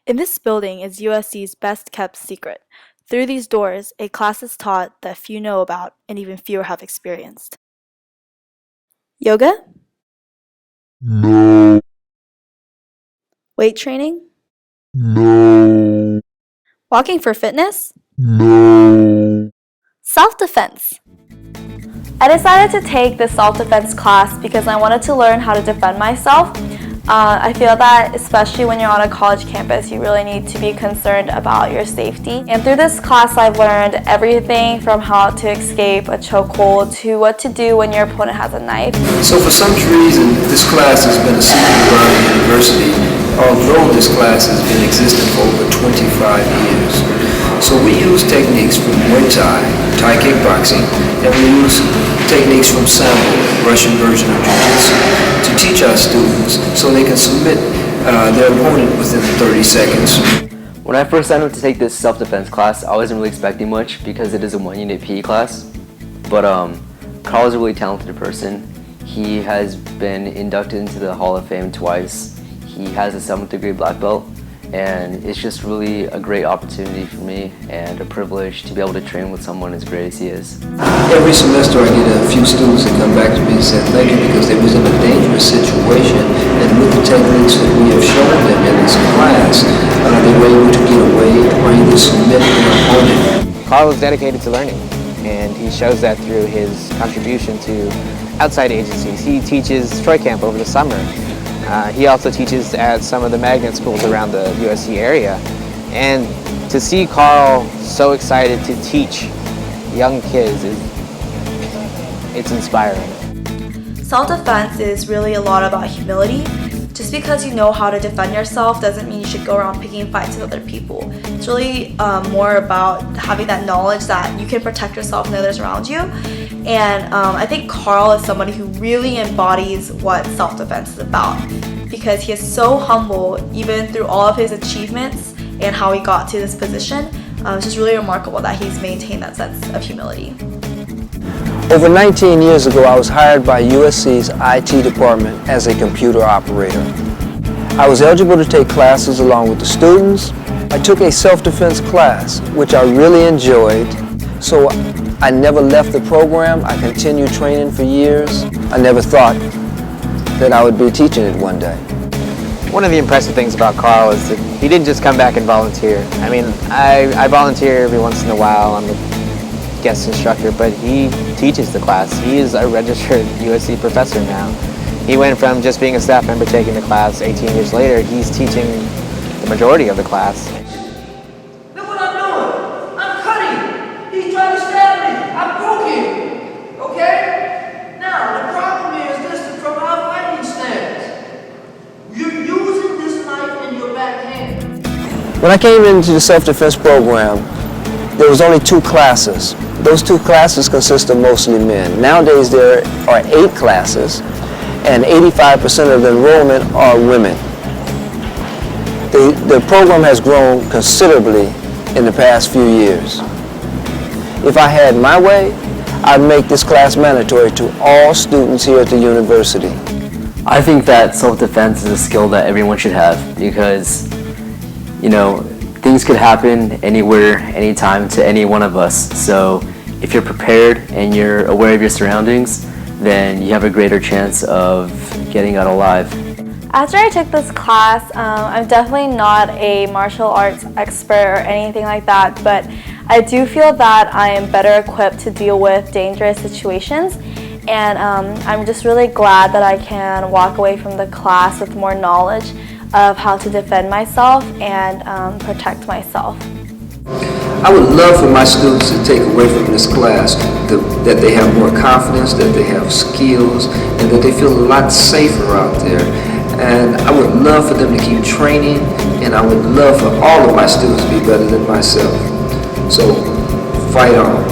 In this building is USC's best-kept secret. Through these doors, a class is taught that few know about and even fewer have experienced. Yoga? No. Weight training? No. Walking for fitness? No. Self-defense. I decided to take this self-defense class because I wanted to learn how to defend myself. I feel that especially when you're on a college campus, you really need to be concerned about your safety. And through this class, I've learned everything from how to escape a chokehold to what to do when your opponent has a knife. So for some reason, this class has been a secret around the university, although this class has been existing for over 25 years. So we use techniques from Muay Thai, Thai kickboxing, and we use techniques from Sambo, Russian version of Jiu-Jitsu, to teach our students so they can submit their opponent within 30 seconds. When I first signed up to take this self-defense class, I wasn't really expecting much because it is a one-unit PE class. But Carl is a really talented person. He has been inducted into the Hall of Fame twice. He has a 7th degree black belt. And it's just really a great opportunity for me and a privilege to be able to train with someone as great as he is. Every semester I get a few students that come back to me and say thank you because they was in a dangerous situation, and with the techniques that we have shown them in this class, they were able to get away or either submit their opponent. Carl is dedicated to learning, and he shows that through his contribution to outside agencies. He teaches Troy Camp over the summer. He also teaches at some of the magnet schools around the USC area. And to see Carl so excited to teach young kids, it's inspiring. Self-defense is really a lot about humility. Just because you know how to defend yourself doesn't mean you should go around picking fights with other people. It's really more about having that knowledge that you can protect yourself and others around you. And I think Carl is somebody who really embodies what self-defense is about, because he is so humble even through all of his achievements and how he got to this position. It's just really remarkable that he's maintained that sense of humility. Over 19 years ago, I was hired by USC's IT department as a computer operator. I was eligible to take classes along with the students. I took a self-defense class, which I really enjoyed, so I never left the program. I continued training for years. I never thought that I would be teaching it one day. One of the impressive things about Carl is that he didn't just come back and volunteer. I mean, I volunteer every once in a while. I'm a guest instructor, but he teaches the class. He is a registered USC professor now. He went from just being a staff member taking the class. 18 years later, he's teaching the majority of the class. Look what I'm doing. I'm cutting. He's trying to stab me. I broke him. Okay? Now, the problem is this from our fighting stance. You're using this knife in your back hand. When I came into the self-defense program, there was only 2 classes. Those 2 classes consist of mostly men. Nowadays there are 8 classes, and 85% of the enrollment are women. The program has grown considerably in the past few years. If I had my way, I'd make this class mandatory to all students here at the university. I think that self-defense is a skill that everyone should have because, you know, things could happen anywhere, anytime to any one of us. So if you're prepared and you're aware of your surroundings, then you have a greater chance of getting out alive. After I took this class, I'm definitely not a martial arts expert or anything like that, but I do feel that I am better equipped to deal with dangerous situations, and I'm just really glad that I can walk away from the class with more knowledge of how to defend myself and protect myself. I would love for my students to take away from this class that they have more confidence, that they have skills, and that they feel a lot safer out there. And I would love for them to keep training, and I would love for all of my students to be better than myself. So, fight on.